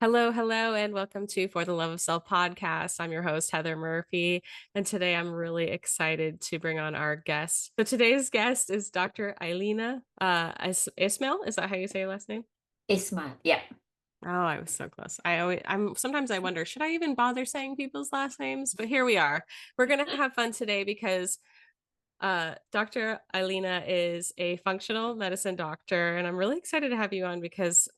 Hello, hello, and welcome to For the Love of Self podcast. I'm your host, Heather Murphy, and today I'm really excited to bring on our guest. So today's guest is Dr. Ailina Ismail. Is that how you say your last name? Ismail, yeah. Oh, I was so close. I'm sometimes I wonder, should I even bother saying people's last names? But here we are. We're gonna have fun today because Dr. Ailina is a functional medicine doctor, and I'm really excited to have you on because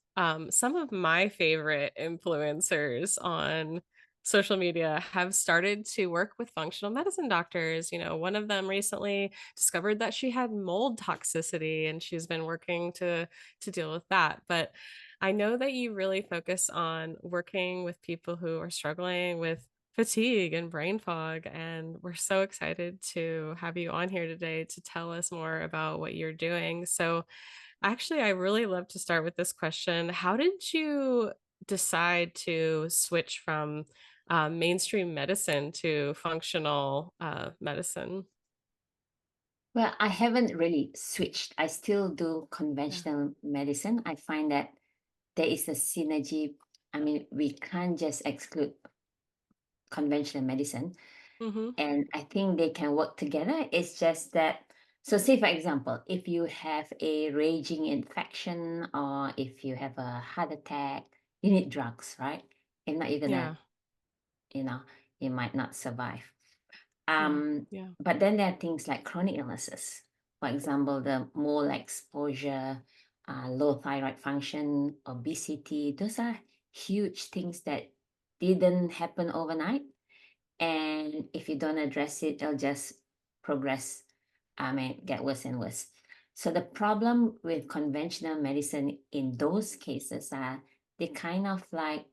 some of my favorite influencers on social media have started to work with functional medicine doctors. You know, one of them recently discovered that she had mold toxicity, and she's been working to deal with that. But I know that you really focus on working with people who are struggling with fatigue and brain fog. And we're so excited to have you on here today to tell us more about what you're doing. So, actually, I really love to start with this question. How did you decide to switch from mainstream medicine to functional medicine? Well, I haven't really switched. I still do Yeah. conventional medicine. I find that there is a synergy. I mean, we can't just exclude conventional medicine, Mm-hmm. and I think they can work together. It's just that, so say for example, if you have a raging infection or if you have a heart attack, you need drugs, right? If not, you're gonna, Yeah. you know, you might not survive. Yeah. Um, Yeah. but then there are things like chronic illnesses. For example, the mold exposure, low thyroid function, obesity. Those are huge things that didn't happen overnight. And if you don't address it, it'll just progress. I mean, get worse and worse. So the problem with conventional medicine in those cases are they kind of like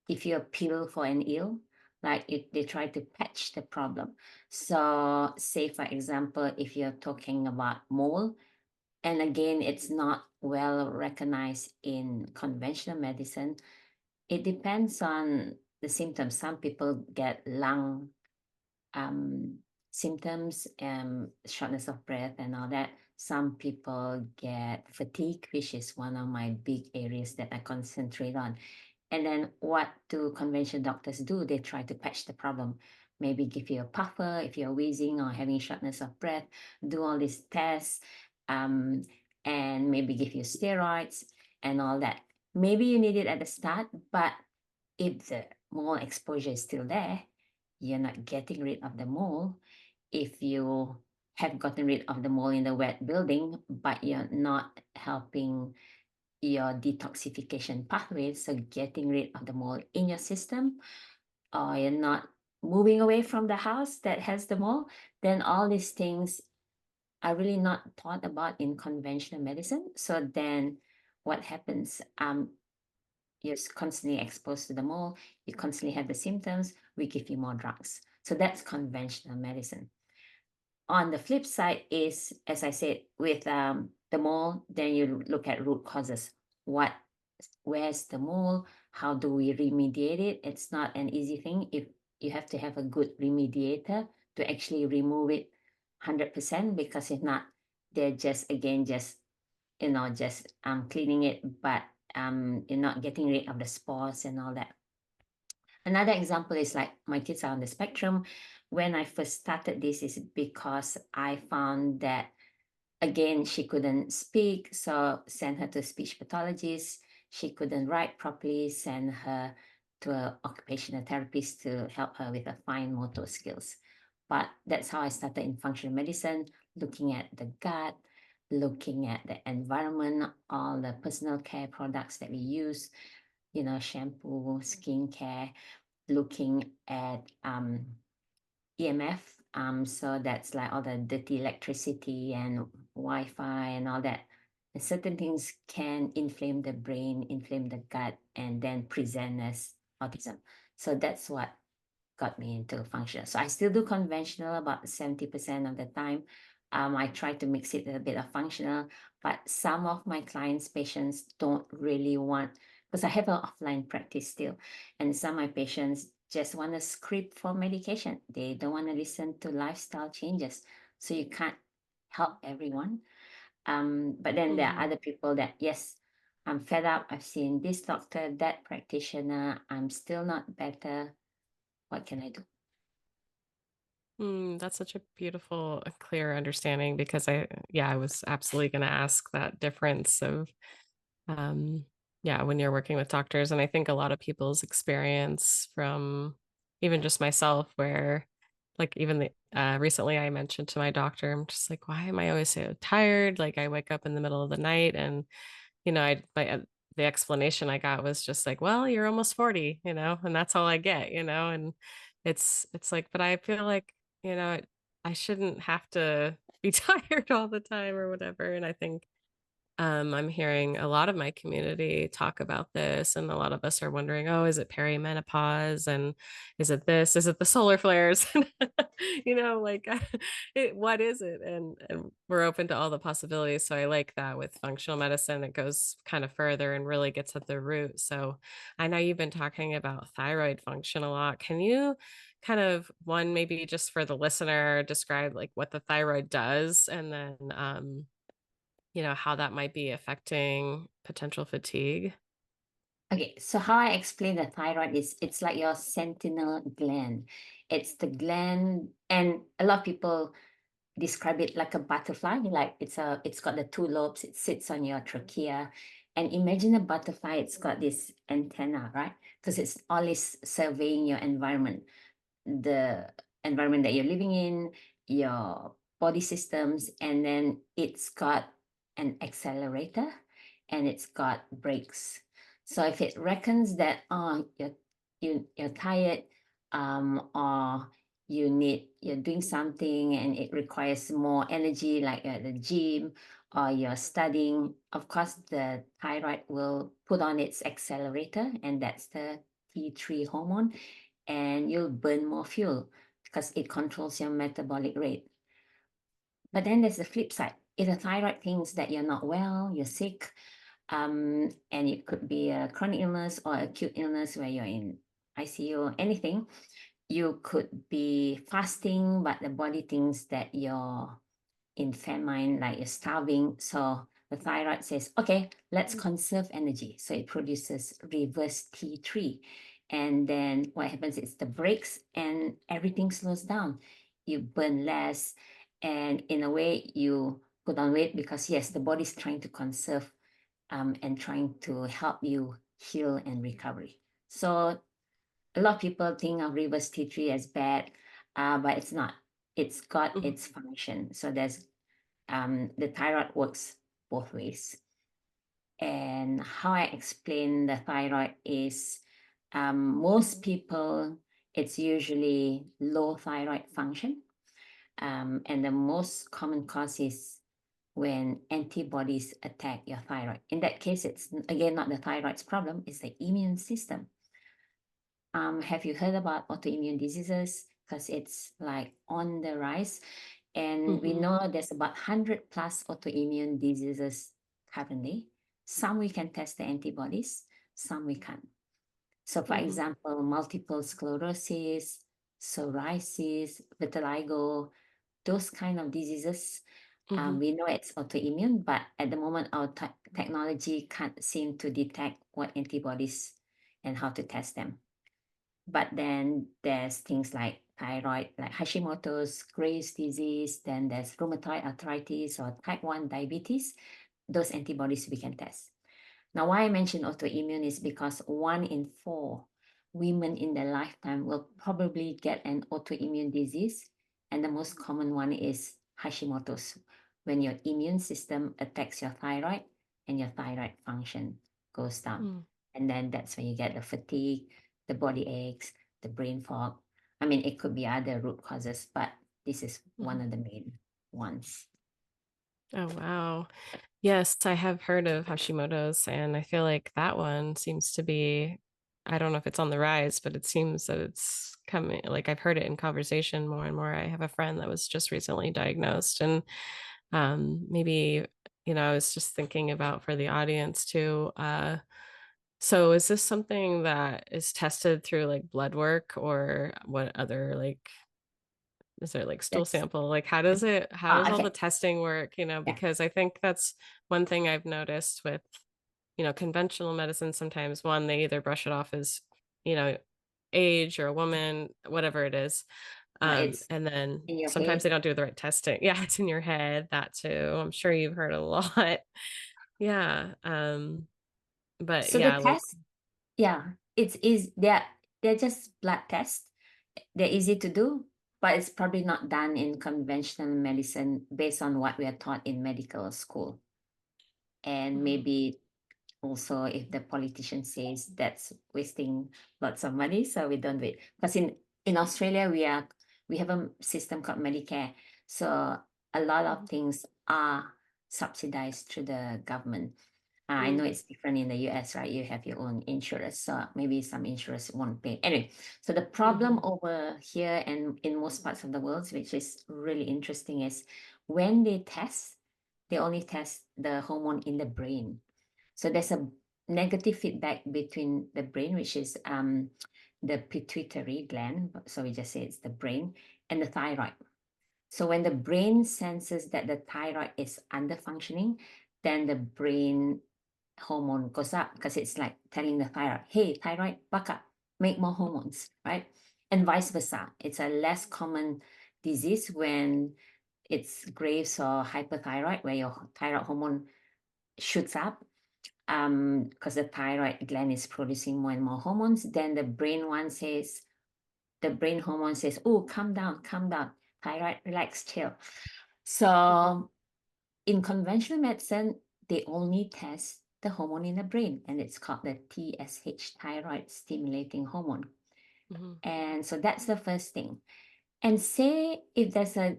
if you appeal for an ill, like if they try to patch the problem. So, say for example, if you're talking about mole, and again, it's not well recognized in conventional medicine, it depends on the symptoms. Some people get lung um, symptoms, shortness of breath, and all that. Some people get fatigue, which is one of my big areas that I concentrate on. And then what do conventional doctors do? They try to patch the problem. Maybe give you a puffer if you're wheezing or having shortness of breath, do all these tests, um, and maybe give you steroids and all that. Maybe you need it at the start, but if the mole exposure is still there, you're not getting rid of the mole. If you have gotten rid of the mole in the wet building, but you're not helping your detoxification pathway, so getting rid of the mold in your system, or you're not moving away from the house that has the mold, then all these things are really not thought about in conventional medicine. So then what happens? You're constantly exposed to the mold, you constantly have the symptoms, we give you more drugs. So that's conventional medicine. On the flip side is, as I said, with the mole, then you look at root causes. What, where's the mole? How do we remediate it? It's not an easy thing. If you have to have a good remediator to actually remove it 100%, because if not, they're just again just just cleaning it, but you're not getting rid of the spores and all that. Another example is like my kids are on the spectrum. When I first started this is because I found that again she couldn't speak, so send her to a speech pathologist. She couldn't write properly, send her to an occupational therapist to help her with her fine motor skills. But that's how I started in functional medicine, looking at the gut, looking at the environment, all the personal care products that we use, shampoo, skincare, looking at EMF. So that's like all the dirty electricity and Wi-Fi and all that. And certain things can inflame the brain, inflame the gut, and then present as autism. So that's what got me into functional. So I still do conventional about 70% of the time. I try to mix it with a bit of functional, but some of my clients' patients don't really want, because I have an offline practice still, and some of my patients just want a script for medication. They don't want to listen to lifestyle changes. So you can't help everyone. But then there are Mm-hmm. other people that, yes, I'm fed up. I've seen this doctor, that practitioner. I'm still not better. What can I do? That's such a beautiful, clear understanding because I was absolutely going to ask that difference of, um, yeah, when you're working with doctors. And I think a lot of people's experience from even just myself, where like even recently I mentioned to my doctor, I'm just like, why am I always so tired? Like I wake up in the middle of the night and the explanation I got was just like, "Well, you're almost 40, and that's all I get," and it's like, but I feel like, I shouldn't have to be tired all the time or whatever, and I think I'm hearing a lot of my community talk about this, and a lot of us are wondering, oh, is it perimenopause? And is it this? Is it the solar flares? Like, what is it? And we're open to all the possibilities. So I like that with functional medicine, it goes kind of further and really gets at the root. So I know you've been talking about thyroid function a lot. Can you kind of one, maybe just for the listener, describe like what the thyroid does, and then how that might be affecting potential fatigue? Okay, so how I explain the thyroid is it's like your sentinel gland. It's the gland, and a lot of people describe it like a butterfly. Like it's got the two lobes. It sits on your trachea, and imagine a butterfly. It's got this antenna, right? Because it's always surveying your environment, the environment that you're living in, your body systems, and then it's got an accelerator and it's got brakes. So if it reckons that you're tired, or you're doing something and it requires more energy, like you're at the gym or you're studying, of course the thyroid will put on its accelerator, and that's the T3 hormone, and you'll burn more fuel because it controls your metabolic rate. But then there's the flip side. If the thyroid thinks that you're not well, you're sick, and it could be a chronic illness or acute illness where you're in ICU or anything, you could be fasting, but the body thinks that you're in famine, like you're starving. So the thyroid says, okay, let's conserve energy. So it produces reverse T3. And then what happens is the brakes and everything slows down. You burn less. And in a way, you put on weight because, yes, the body's trying to conserve, and trying to help you heal and recovery. So a lot of people think of reverse T3 as bad, but it's not. It's got Mhm, its function. So the thyroid works both ways. And how I explain the thyroid is, most people, it's usually low thyroid function. And the most common cause is when antibodies attack your thyroid. In that case, it's again not the thyroid's problem, it's the immune system. Have you heard about autoimmune diseases? Because it's like on the rise. And we mhm, know there's about 100 plus autoimmune diseases currently. Some we can test the antibodies, some we can't. So, for mhm, example, multiple sclerosis, psoriasis, vitiligo, those kind of diseases, mhm, we know it's autoimmune, but at the moment, our technology can't seem to detect what antibodies and how to test them. But then there's things like thyroid, like Hashimoto's, Graves' disease, then there's rheumatoid arthritis or type 1 diabetes. Those antibodies we can test. Now, why I mention autoimmune is because 1 in 4 women in their lifetime will probably get an autoimmune disease. And the most common one is Hashimoto's, when your immune system attacks your thyroid and your thyroid function goes down. mm, And then that's when you get the fatigue, the body aches, the brain fog. I mean, it could be other root causes, but this is one mhm. of the main ones. Oh, wow. Yes, I have heard of Hashimoto's, and I feel like that one seems to be, I don't know if it's on the rise, but it seems that it's coming, like I've heard it in conversation more and more. I have a friend that was just recently diagnosed, and maybe, I was just thinking about for the audience too. So is this something that is tested through like blood work, or what other like, is there like stool That's sample? Like how does all the okay. testing work? Yeah. Because I think that's one thing I've noticed with, conventional medicine, sometimes one, they either brush it off as, you know, age or a woman, whatever it is. It's And then in your sometimes head. they don't do the right testing. Yeah, it's in your head, that too. I'm sure you've heard a lot. Yeah. But So the yeah, like, test, yeah, it's is they're just blood tests. They're easy to do, but it's probably not done in conventional medicine based on what we are taught in medical school. And mhm, maybe also if the politician says that's wasting lots of money, so we don't do it. Because in Australia we have a system called Medicare, so a lot of things are subsidized through the government. I know mm, it's different in the US, right? You have your own insurance, so maybe some insurance won't pay. Anyway, so the problem mhm, over here and in most parts of the world, which is really interesting, is when they test, they only test the hormone in the brain. So there's a negative feedback between the brain, which is the pituitary gland. So we just say it's the brain and the thyroid. So when the brain senses that the thyroid is under functioning, then the brain hormone goes up because it's like telling the thyroid, hey, thyroid, buck up, make more hormones, right? And vice versa. It's a less common disease when it's Graves or hyperthyroid, where your thyroid hormone shoots up because the thyroid gland is producing more and more hormones. Then the brain hormone says, oh, calm down, thyroid, relax, chill. mhm, So in conventional medicine, they only test the hormone in the brain, and it's called the TSH, thyroid stimulating hormone. mhm, And so that's the first thing. And say if there's a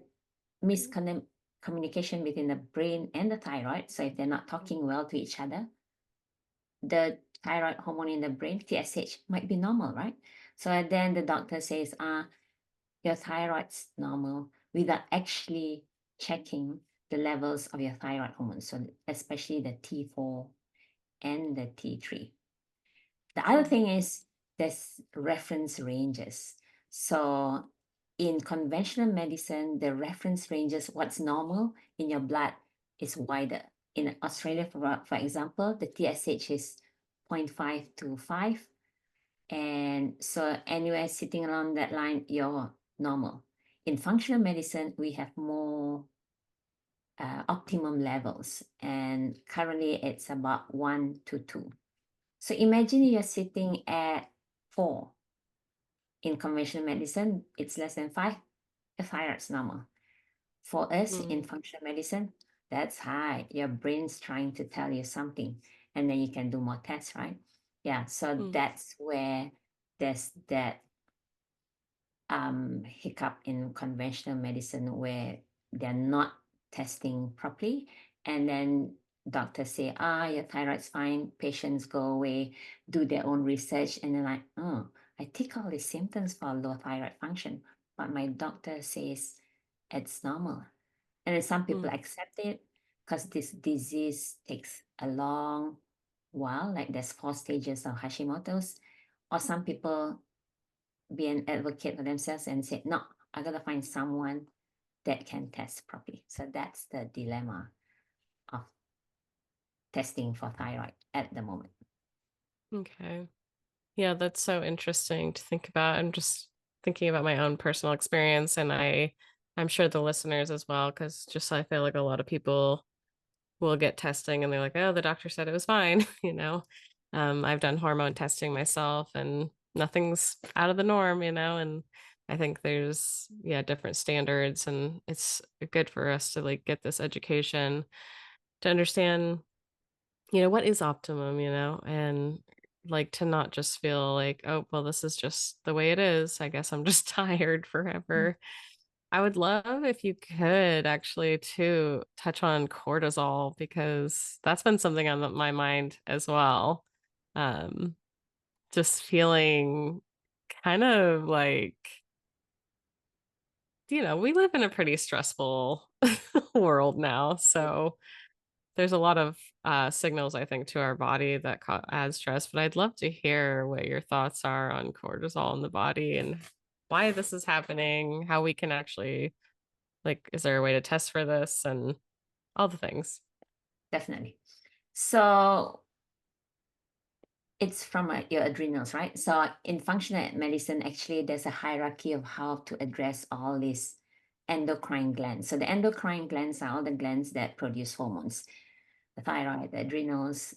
miscommunication between the brain and the thyroid, so if they're not talking well to each other, the thyroid hormone in the brain, TSH, might be normal, right? So then the doctor says, your thyroid's normal without actually checking the levels of your thyroid hormone, so especially the T4 and the T3. The other mhm, thing is there's reference ranges. So in conventional medicine, the reference ranges, what's normal in your blood is wider. In Australia, for example, the TSH is zero point 0.5 to 5. And so anywhere sitting along that line, you're normal. In functional medicine, we have more optimum levels, and currently it's about 1 to 2. So imagine you're sitting at 4. In conventional medicine, it's less than 5. The thyroid's normal. For us in mm, functional medicine, that's high. Your brain's trying to tell you something, and then you can do more tests, right? Yeah, so mm, that's where there's that hiccup in conventional medicine where they're not testing properly, and then doctors say, your thyroid's fine, patients go away, do their own research, and they're like, oh, I take all these symptoms for low thyroid function, but my doctor says it's normal. And then some people mm, accept it because this disease takes a long while, like there's 4 stages of Hashimoto's, or some people be an advocate for themselves and say, no, I gotta find someone that can test properly. So that's the dilemma of testing for thyroid at the moment. okay. Yeah, that's so interesting to think about. I'm just thinking about my own personal experience, and I'm sure the listeners as well, because just I feel like a lot of people will get testing and they're like, oh, the doctor said it was fine, I've done hormone testing myself and nothing's out of the norm, and I think there's, yeah, different standards, and it's good for us to like get this education to understand, what is optimum, and like to not just feel like, oh, well, this is just the way it is. I guess I'm just tired forever. I would love if you could actually to touch on cortisol because that's been something on my mind as well. Um, just feeling kind of like, we live in a pretty stressful world now. So there's a lot of signals, I think, to our body that add stress. But I'd love to hear what your thoughts are on cortisol in the body and why this is happening, how we can actually, like, is there a way to test for this and all the things? Definitely. So It's from your adrenals, right? So in functional medicine, actually, there's a hierarchy of how to address all these endocrine glands. So the endocrine glands are all the glands that produce hormones, the thyroid, the adrenals,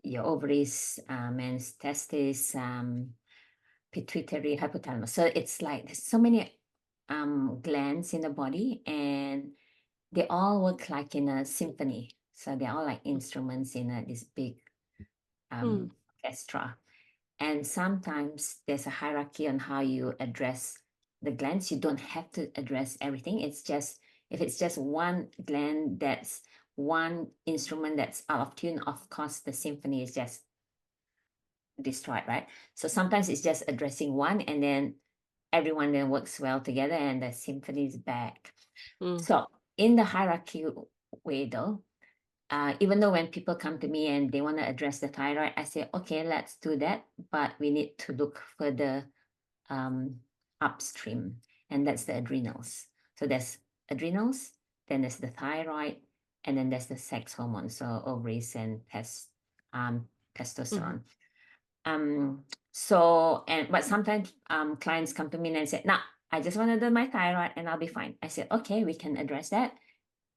your ovaries, men's testes, pituitary, hypothalamus. So it's like there's so many glands in the body, and they all work like in a symphony. So they're all like instruments in this big Mm, orchestra. And sometimes there's a hierarchy on how you address the glands. You don't have to address everything. It's just, if it's just one gland, that's one instrument that's out of tune, of course, the symphony is just destroyed, right? So sometimes it's just addressing one, and then everyone then works well together and the symphony is back. mm, So in the hierarchy way though, even though when people come to me and they want to address the thyroid, I say, okay, let's do that, but we need to look further um, upstream, and that's the adrenals. So there's adrenals, then there's the thyroid, and then there's the sex hormones, so ovaries and mhm, testosterone. But sometimes clients come to me and say, nah, I just want to do my thyroid and I'll be fine. I said, okay, we can address that.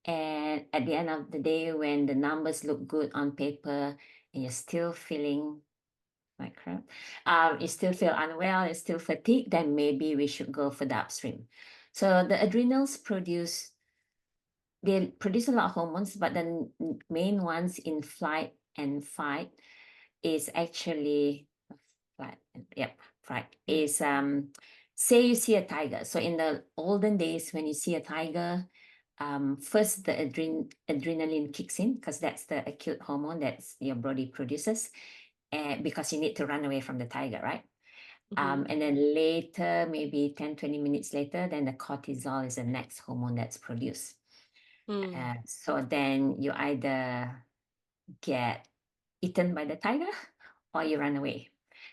And at the end of the day, when the numbers look good on paper and you're still feeling like crap, you still feel unwell, you still fatigued, then maybe we should go for the upstream. So the adrenals they produce a lot of hormones, but the main ones in flight and fight is actually flight. Yep, flight mm, is say you see a tiger. So in the olden days, when you see a tiger, first the adrenaline kicks in because that's the acute hormone that your body produces, and because you need to run away from the tiger, right? mhm, And then later, maybe 10-20 minutes later, then the cortisol is the next hormone that's produced. mm, So then you either get eaten by the tiger or you run away.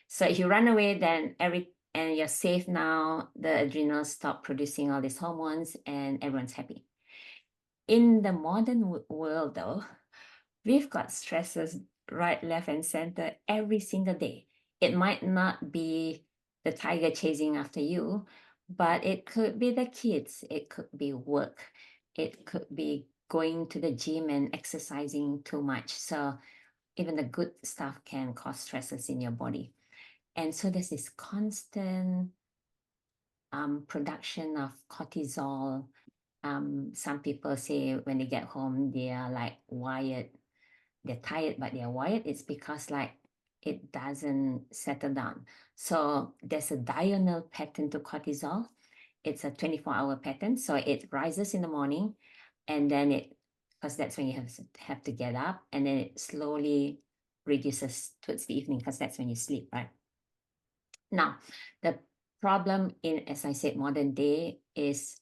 So if you run away, then and you're safe now, the adrenals stop producing all these hormones and everyone's happy. In the modern world, though, we've got stresses right, left, and center every single day. It might not be the tiger chasing after you, but it could be the kids, it could be work, it could be going to the gym and exercising too much. So even the good stuff can cause stresses in your body. And so there's this constant production of cortisol. Some people say when they get home, they are like wired. They're tired, but they're wired. It's because like it doesn't settle down. So there's a diurnal pattern to cortisol. It's a 24-hour pattern. So it rises in the morning, and then because that's when you have to get up, and then it slowly reduces towards the evening because that's when you sleep, right? Now, the problem in, as I said, modern day is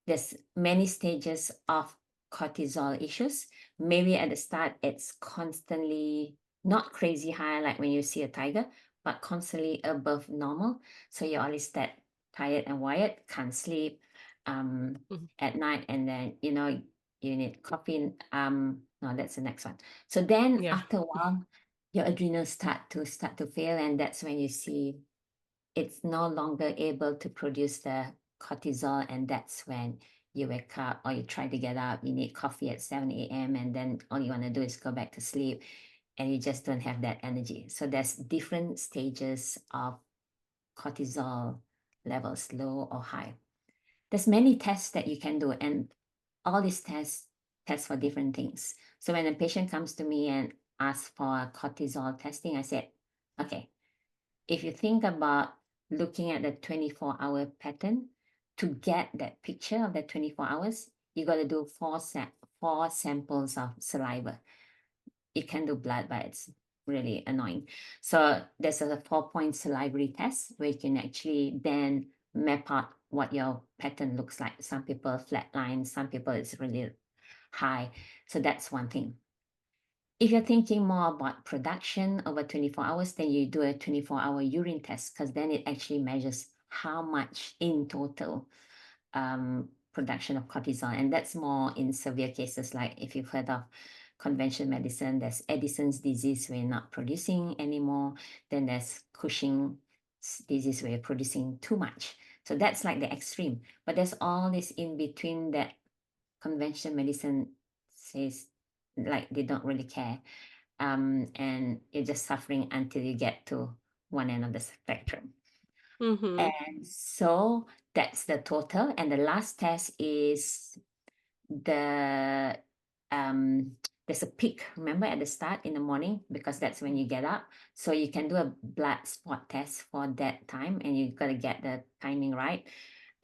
there's many stages of cortisol issues. Maybe at the start, it's constantly not crazy high like when you see a tiger, but constantly above normal. So you're always that tired and wired, can't sleep mhm. at night, and then you need coffee. No, that's the next one. So then Yeah. after a while, your adrenals start to fail, and that's when you see it's no longer able to produce the cortisol, and that's when you wake up or you try to get up, you need coffee at 7 a.m. and then all you want to do is go back to sleep, and you just don't have that energy. So there's different stages of cortisol levels, low or high. There's many tests that you can do, and all these tests test for different things. So when a patient comes to me and asks for cortisol testing, I said, okay, if you think about looking at the 24-hour pattern, to get that picture of the 24 hours, you got to do four samples of saliva. You can do blood, but it's really annoying. So there's a 4-point salivary test where you can actually then map out what your pattern looks like. Some people flat lines, some people it's really high. So that's one thing. If you're thinking more about production over 24 hours, then you do a 24-hour urine test because then it actually measures how much in total production of cortisol. And that's more in severe cases, like if you've heard of conventional medicine. There's Addison's disease, we're not producing anymore. Then there's Cushing's disease, where you're producing too much. So that's like the extreme. But there's all this in between that conventional medicine says like they don't really care. And you're just suffering until you get to one end of the spectrum. Mm-hmm. And so that's the total. And the last test is the there's a peak, remember, at the start in the morning, because that's when you get up. So you can do a blood spot test for that time, and you got to get the timing right.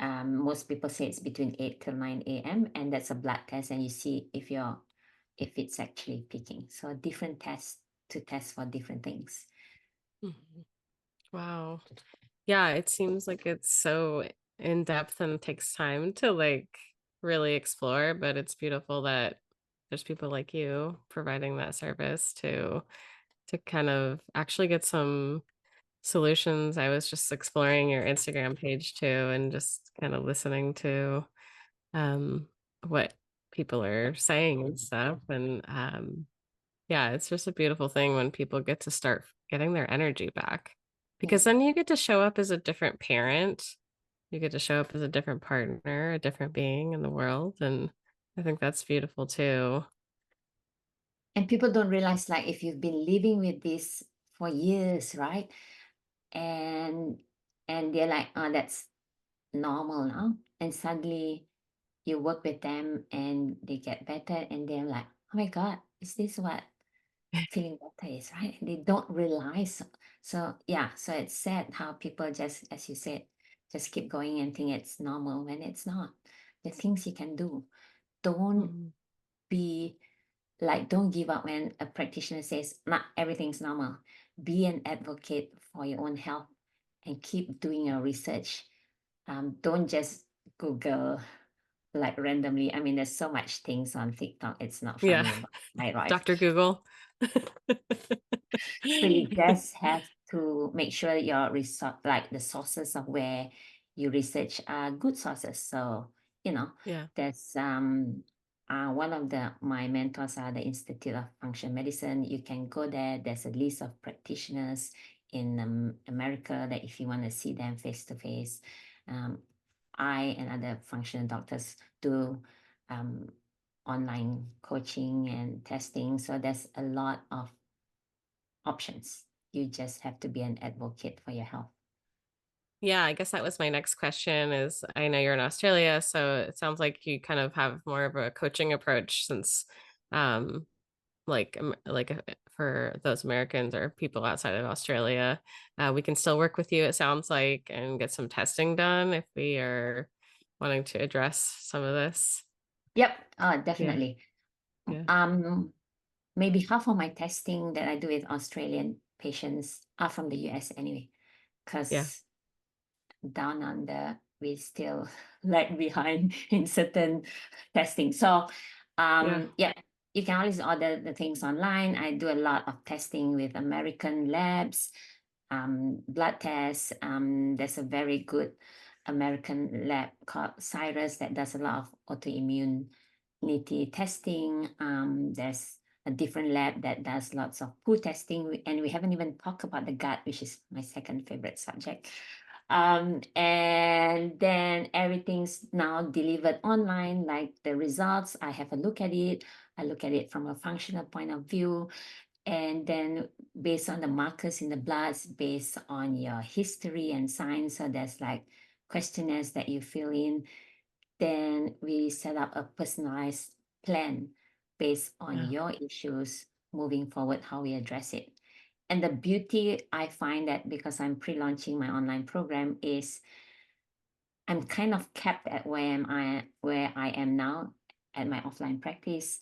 Most people say it's between 8 till 9 a.m. and that's a blood test, and you see if it's actually peaking. So different tests to test for different things. Mhm. Wow. Yeah, it seems like it's so in depth and takes time to like really explore, but it's beautiful that there's people like you providing that service to kind of actually get some solutions. I was just exploring your Instagram page too and just kind of listening to um what people are saying and stuff. And yeah, it's just a beautiful thing when people get to start getting their energy back Yeah. because then you get to show up as a different parent. You get to show up as a different partner, a different being in the world. And I think that's beautiful too. And people don't realize, like, if you've been living with this for years, right? And they're like, oh, that's normal now. And suddenly you work with them and they get better, and they're like, oh my God, is this what feeling better is, right? And they don't realize. So yeah, so it's sad how people just, as you said, just keep going and think it's normal when it's not. The things you can do. Don't Mhm. be like, don't give up when a practitioner says not everything's normal. Be an advocate for your own health and keep doing your research. Don't just Google like randomly. I mean, there's so much things on TikTok. It's not Yeah. funny about thyroid. Dr. Google. So you just have to make sure your resource, like the sources of where you research, are good sources. So, Yeah. there's one of my mentors are the Institute of Functional Medicine. You can go there. There's a list of practitioners in America that if you want to see them face to face, I and other functional doctors do online coaching and testing. So there's a lot of options. You just have to be an advocate for your health. Yeah, I guess that was my next question is I know you're in Australia, so it sounds like you kind of have more of a coaching approach since um for those Americans or people outside of Australia, we can still work with you, it sounds like, and get some testing done if we are wanting to address some of this. Yep, Yeah, definitely. yeah, Um, Maybe half of my testing that I do with Australian patients are from the US anyway, yeah, because down under we still lag behind in certain testing. So yeah, yeah, you can always order the things online. I do a lot of testing with American labs, blood tests. There's a very good American lab called Cyrus that does a lot of autoimmunity testing. There's a different lab that does lots of poo testing, and we haven't even talked about the gut, which is my second favorite subject. And then everything's now delivered online, like the results. I have a look at it. I look at it from a functional point of view. And then based on the markers in the bloods, based on your history and signs, so there's like questionnaires that you fill in, then we set up a personalized plan based on yeah, your issues moving forward, how we address it. And the beauty I find that because I'm pre-launching my online program is I'm kind of capped at where I am now at my offline practice.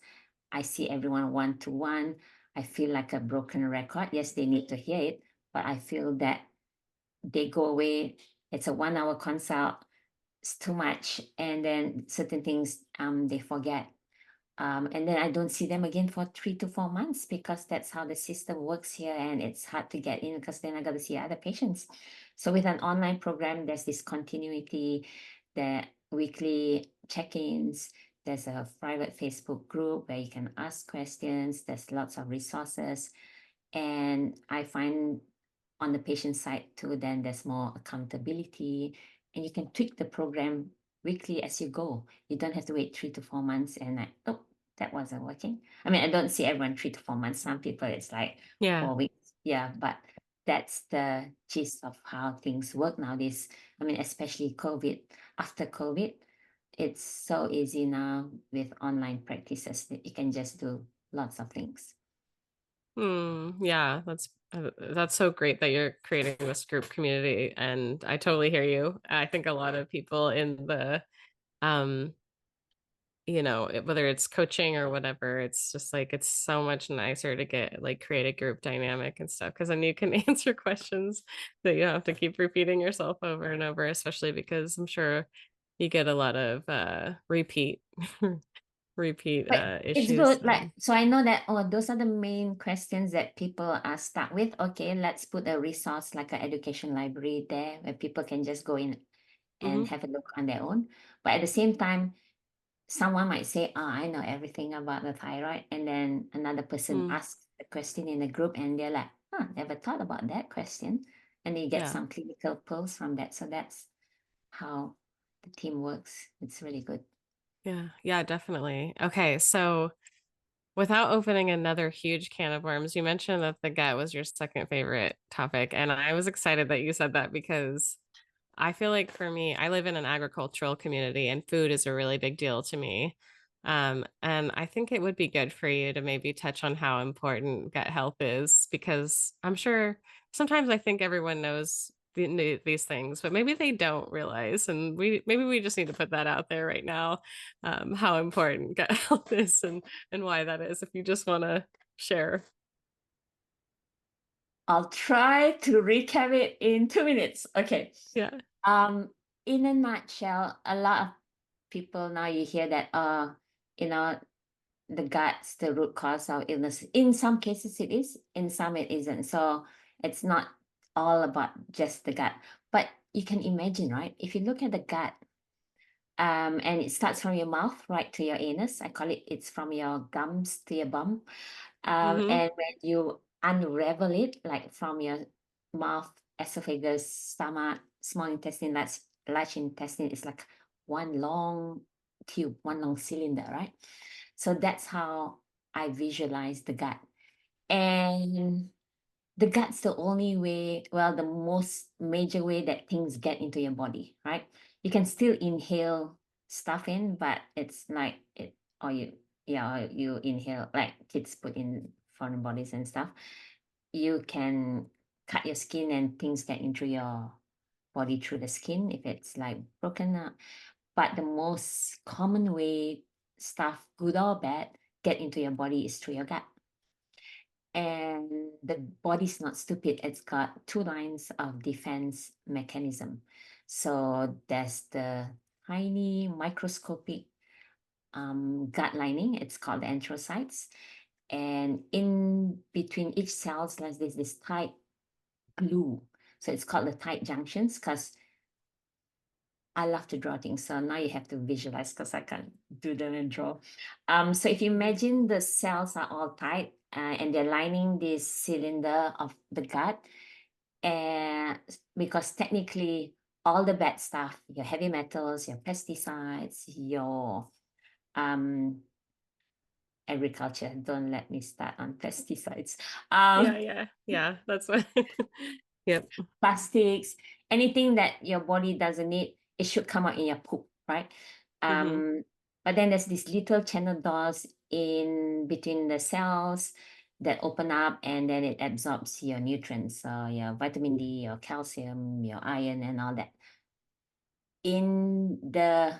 I see everyone one to one. I feel like a broken record. Yes, they need to hear it, but I feel that they go away. It's a 1 hour consult. It's too much, and then certain things they forget. And then I don't see them again for 3 to 4 months because that's how the system works here, and it's hard to get in because then I got to see other patients. So with an online program, there's this continuity, the weekly check-ins, There's a private Facebook group where you can ask questions. There's lots of resources. And I find on the patient side too, then there's more accountability, and you can tweak the program weekly as you go. You don't have to wait 3 to 4 months and like, oh, that wasn't working. I mean, I don't see everyone 3 to 4 months. Some people it's like Yeah. 4 weeks. Yeah, but that's the gist of how things work nowadays. I mean, especially COVID. After COVID, it's so easy now with online practices that you can just do lots of things. Yeah, that's so great that you're creating this group community, and I totally hear you. I think a lot of people in the um whether it's coaching or whatever, it's just like it's so much nicer to get like create a group dynamic and stuff because then you can answer questions that you don't have to keep repeating yourself over and over, especially because I'm sure you get a lot of repeat repeat But it's issues. good. Like, so I know that, oh, those are the main questions that people are stuck with. Okay, let's put a resource like an education library there where people can just go in and Mhm. have a look on their own. But at the same time, someone might say, oh, I know everything about the thyroid. And then another person Mm, asks a question in a group and they're like, huh, never thought about that question. And you get yeah. some clinical pearls from that. So that's how the team works. It's really good. Yeah. Yeah, definitely. Okay, so without opening another huge can of worms, you mentioned that the gut was your second favorite topic, and I was excited that you said that because I feel like for me, I live in an agricultural community and food is a really big deal to me. And I think it would be good for you to maybe touch on how important gut health is because I'm sure sometimes I think everyone knows these things, but maybe they don't realize. And maybe we just need to put that out there right now, how important gut health is and why that is. If you just want to share. I'll try to recap it in 2 minutes. Okay. Yeah. Um, in a nutshell, a lot of people now you hear that you know, the gut's the root cause of illness. In some cases it is, in some it isn't. So it's not all about just the gut. But you can imagine, right? If you look at the gut, and it starts from your mouth right to your anus. I call it's from your gums to your bum. Mm-hmm. And when you unravel it, like from your mouth, esophagus, stomach, small intestine, large intestine, it's like one long tube, one long cylinder, right? So that's how I visualize the gut. And the gut's the only way, well, the most major way that things get into your body, right? You can still inhale stuff in, but it's like it, or you, yeah, or you inhale, like kids put in foreign bodies and stuff. You can cut your skin and things get into your body through the skin if it's like broken up. But the most common way stuff, good or bad, get into your body is through your gut. And the body's not stupid. It's got two lines of defense mechanism. So there's the tiny microscopic gut lining. It's called the enterocytes. And in between each cells, there's this tight glue. So it's called the tight junctions because I love to draw things. So now you have to visualize because I can't do them and draw. So if you imagine the cells are all tight and they're lining this cylinder of the gut, and because technically all the bad stuff, your heavy metals, your pesticides, your um agriculture, don't let me start on pesticides. Yeah, Um yeah, yeah. That's what. Yep. Plastics, anything that your body doesn't need, it should come out in your poop, right? Mm-hmm. But then there's these little channel doors in between the cells that open up and then it absorbs your nutrients, your vitamin D, your calcium, your iron, and all that. In the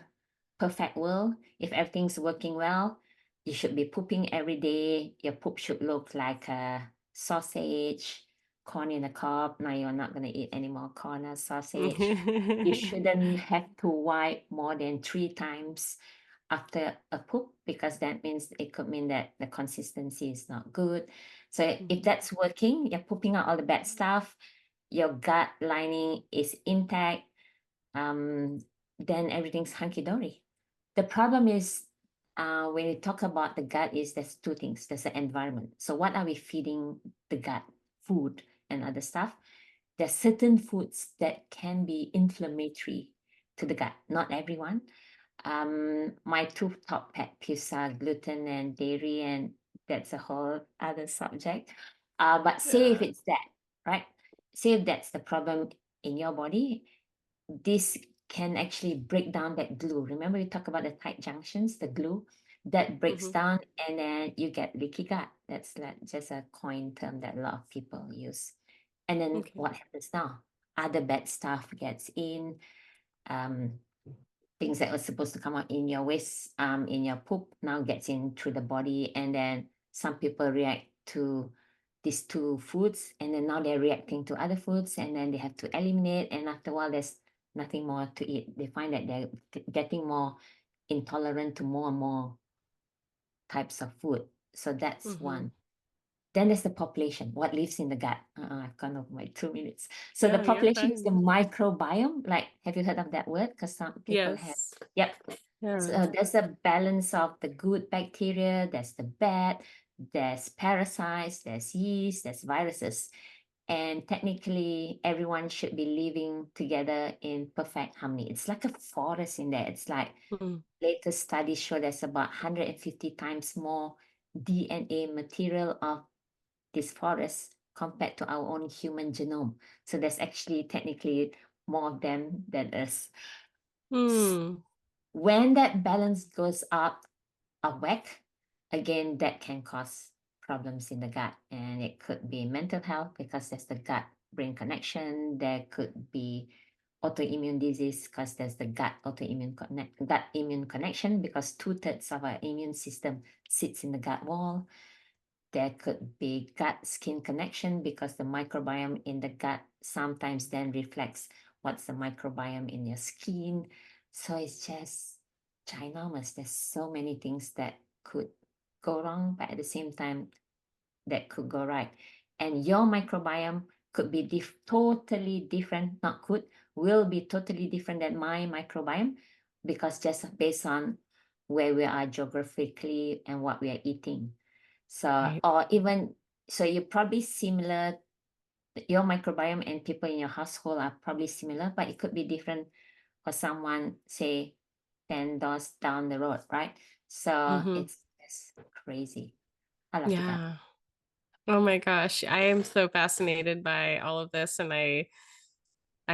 perfect world, if everything's working well, you should be pooping every day. Your poop should look like a sausage, corn in a cob. Now you're not going to eat any more corn or sausage. You shouldn't have to wipe more than 3 times after a poop because that means it could mean that the consistency is not good. So if Mhm. that's working, you're pooping out all the bad stuff, your gut lining is intact, um, then everything's hunky dory. The problem is when you talk about the gut, there's two things. There's the environment. So what are we feeding the gut? Food and other stuff. There's certain foods that can be inflammatory to the gut. Not everyone. My two top pet peeves are gluten and dairy, and that's a whole other subject. But say if Yeah. it's that, right? Say if that's the problem in your body, this can actually break down that glue. Remember, we talk about the tight junctions, the glue that breaks Hmm. down, and then you get leaky gut. That's like just a coin term that a lot of people use. And then Okay. what happens now? Other bad stuff gets in. Um, things that were supposed to come out in your waste, in your poop, now gets in through the body, and then some people react to these two foods, and then now they're reacting to other foods, and then they have to eliminate, and after a while there's nothing more to eat. They find that they're getting more intolerant to more and more types of food. So that's Hmm. one. Then there's the population, what lives in the gut. I've gone over my 2 minutes. So the No, you're population is the fine. microbiome. Like, have you heard of that word? Because some people have. Yes. Yep. Yeah. So there's a balance of the good bacteria, there's the bad, there's parasites, there's yeast, there's viruses. And technically, everyone should be living together in perfect harmony. It's like a forest in there. It's like Mm. latest studies show there's about 150 times more DNA material of this forest compared to our own human genome. So there's actually technically more of them than us. Mm. When that balance goes out of whack, again, that can cause problems in the gut. And it could be mental health because there's the gut brain connection. There could be autoimmune disease because there's the gut immune connection, because 2/3 of our immune system sits in the gut wall. There could be gut skin connection because the microbiome in the gut sometimes then reflects what's the microbiome in your skin. So it's just ginormous. There's so many things that could go wrong, but at the same time, that could go right. And your microbiome could be totally different, not could, will be totally different than my microbiome, because just based on where we are geographically and what we are eating. So, Right. or even, so you're probably similar, your microbiome and people in your household are probably similar, but it could be different for someone, say, 10 doors down the road, right? So Hmm. it's just crazy. I love the gut. Yeah. Oh my gosh. I am so fascinated by all of this. And I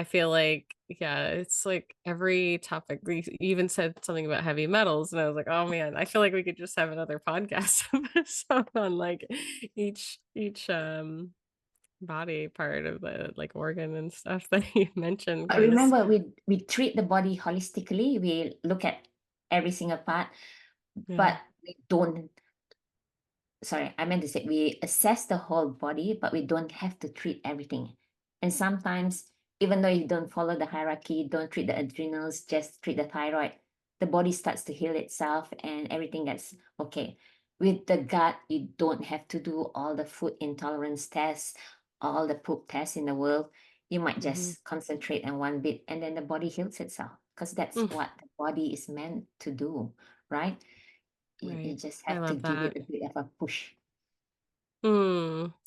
feel like, yeah, it's like every topic. We even said something about heavy metals, and I was like, oh man, I feel like we could just have another podcast episode on like each body part of the like organ and stuff that you mentioned. But Because remember, we treat the body holistically. We look at every single part, yeah. but we don't, sorry, I meant to say we assess the whole body, but we don't have to treat everything. And sometimes, even though you don't follow the hierarchy, don't treat the adrenals, just treat the thyroid, the body starts to heal itself and everything gets okay. With the gut, you don't have to do all the food intolerance tests, all the poop tests in the world. You might Hmm. just concentrate on one bit, and then the body heals itself, because that's Mm, what the body is meant to do, right? You right. just I have to love give it that. a bit of a push.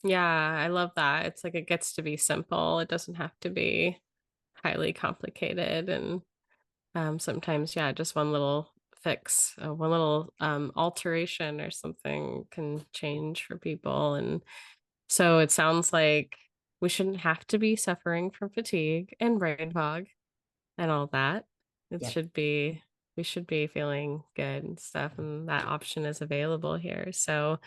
Yeah, I love that. It's like it gets to be simple. It doesn't have to be highly complicated. And sometimes, yeah, just one little fix, one little alteration or something can change for people. And so it sounds like we shouldn't have to be suffering from fatigue and brain fog and all that. It Yep. should be, we should be feeling good and stuff. And that option is available here. So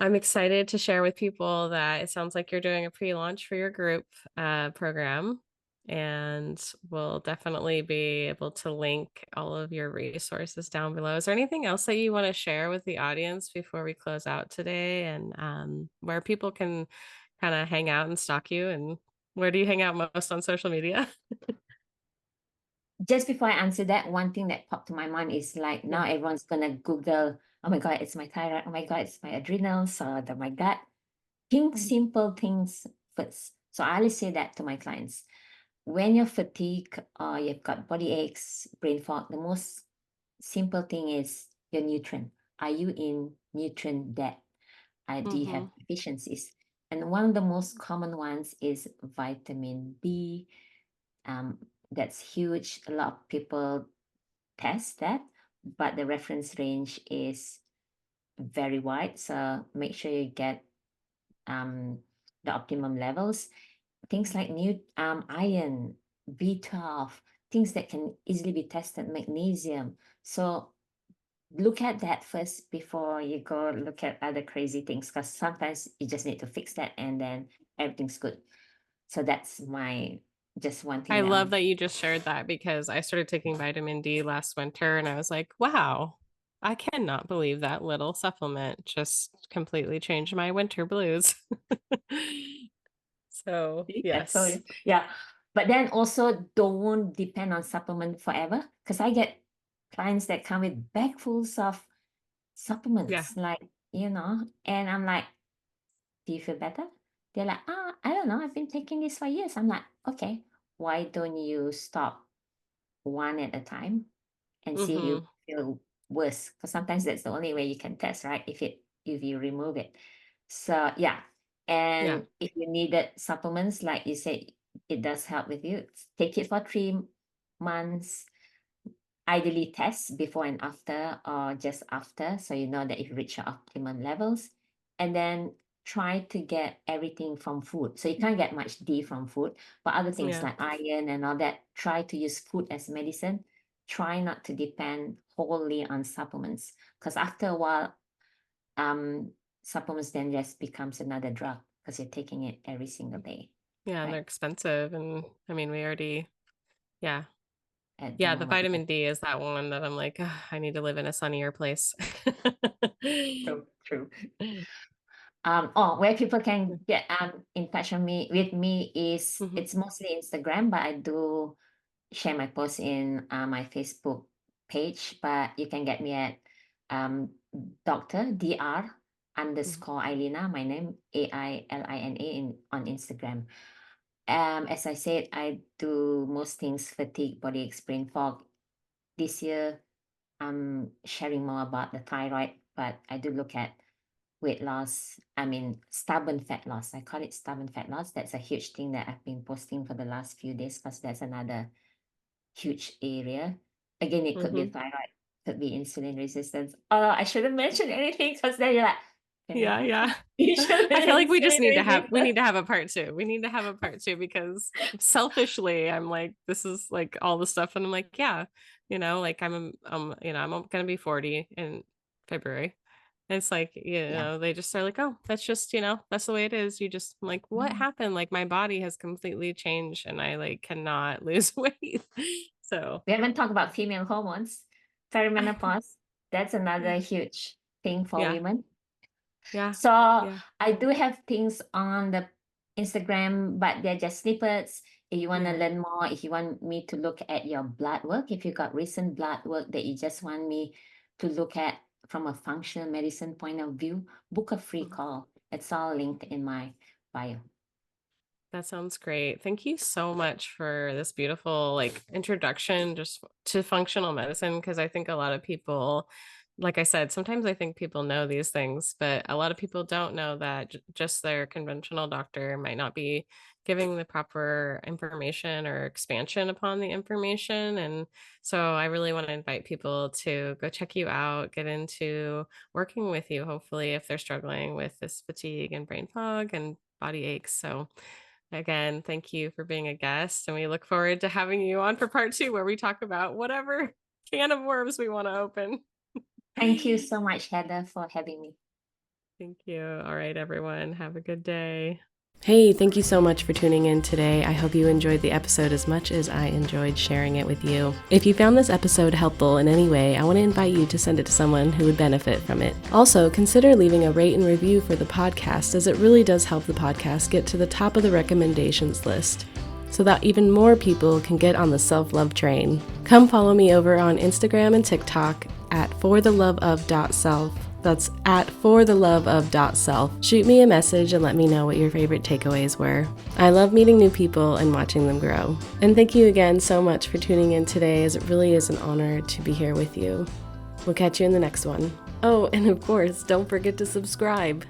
I'm excited to share with people that it sounds like you're doing a pre-launch for your group program, and we'll definitely be able to link all of your resources down below. Is there anything else that you want to share with the audience before we close out today, and where people can kind of hang out and stalk you, and where do you hang out most on social media? Just before I answer that, one thing that popped to my mind is like Yeah. now everyone's gonna Google, oh my God, it's my thyroid, oh my God, it's my adrenals, or my gut. Think simple things first. So I always say that to my clients. When you're fatigued or you've got body aches, brain fog, the most simple thing is your nutrient. Are you in nutrient debt? Do you have Mm-hmm. deficiencies? And one of the most common ones is vitamin D. Um, that's huge. A lot of people test that, but the reference range is very wide. So make sure you get the optimum levels. Things like iron, B12, things that can easily be tested, magnesium. So look at that first before you go look at other crazy things, because sometimes you just need to fix that and then everything's good. So that's my just one thing I that love I'll that you just shared that because I started taking vitamin D last winter and I was like, wow, I cannot believe that little supplement just completely changed my winter blues. So, see. I told yes. you. Yeah. But then also don't depend on supplement forever. Because I get clients that come with bagfuls of Yeah. supplements, like, and I'm like, do you feel better? They're like, I don't know. I've been taking this for years. I'm like, okay, why don't you stop one at a time and see if you Mm-hmm. feel worse? Because sometimes that's the only way you can test, right? If you remove it. So yeah. Yeah. And if you needed supplements, like you said, it does help with you. Take it for 3 months. Ideally test before and after or just after, so you know that you've reached your optimum levels. And then try to get everything from food. So you can't get much D from food, but other things Yeah. like iron and all that, try to use food as medicine. Try not to depend wholly on supplements, because after a while, um supplements then just becomes another drug because you're taking it every single day, Yeah. And they're right? expensive. And I mean, we already, yeah. At the Yeah. The moment, yeah. vitamin D is that one that I'm like, "Ugh, I need to live in a sunnier place." True, true. Where people can get in touch with me is, Mhm. it's mostly Instagram, but I do share my posts in my Facebook page. But you can get me at Dr. Mhm. _Ailina, my name Ailina on Instagram. As I said, I do most things: fatigue, body aches, brain fog. This year, I'm sharing more about the thyroid, but I do look at weight loss. I mean, stubborn fat loss. I call it stubborn fat loss. That's a huge thing that I've been posting for the last few days, because that's another huge area. Again, it could be Mhm. thyroid, could be insulin resistance. Oh, I shouldn't mention anything, because then you're like, can I Yeah, have yeah. I feel like we just insulin we resistance? need to have a part two. We need to have a part two because selfishly, I'm like, this is like all the stuff, and I'm like, yeah, like I'm gonna be 40 in February. And it's like, Yeah. they just are like, oh, that's just, that's the way it is. You just I'm like, what Mm. happened? Like my body has completely changed, and I like cannot lose weight. So We haven't talked about female hormones, perimenopause. That's another huge thing for yeah, women. yeah, So yeah, I do have things on the Instagram, but they're just snippets. If you want to yeah. learn more, if you want me to look at your blood work, if you got recent blood work that you just want me to look at from a functional medicine point of view, book a free Mhm. call. It's all linked in my bio. That sounds great. Thank you so much for this beautiful like introduction just to functional medicine because I think a lot of people like I said, sometimes I think people know these things, but a lot of people don't know that just their conventional doctor might not be giving the proper information or expansion upon the information. And so I really want to invite people to go check you out, get into working with you, hopefully, if they're struggling with this fatigue and brain fog and body aches. So again, thank you for being a guest, and we look forward to having you on for part two, where we talk about whatever can of worms we want to open. Thank you so much, Heather, for having me. Thank you. All right, everyone. Have a good day. Hey, thank you so much for tuning in today. I hope you enjoyed the episode as much as I enjoyed sharing it with you. If you found this episode helpful in any way, I want to invite you to send it to someone who would benefit from it. Also, consider leaving a rate and review for the podcast, as it really does help the podcast get to the top of the recommendations list, so that even more people can get on the self-love train. Come follow me over on Instagram and TikTok at fortheloveof.self. That's at fortheloveof.self. Shoot me a message and let me know what your favorite takeaways were. I love meeting new people and watching them grow. And thank you again so much for tuning in today, as it really is an honor to be here with you. We'll catch you in the next one. Oh, and of course, don't forget to subscribe.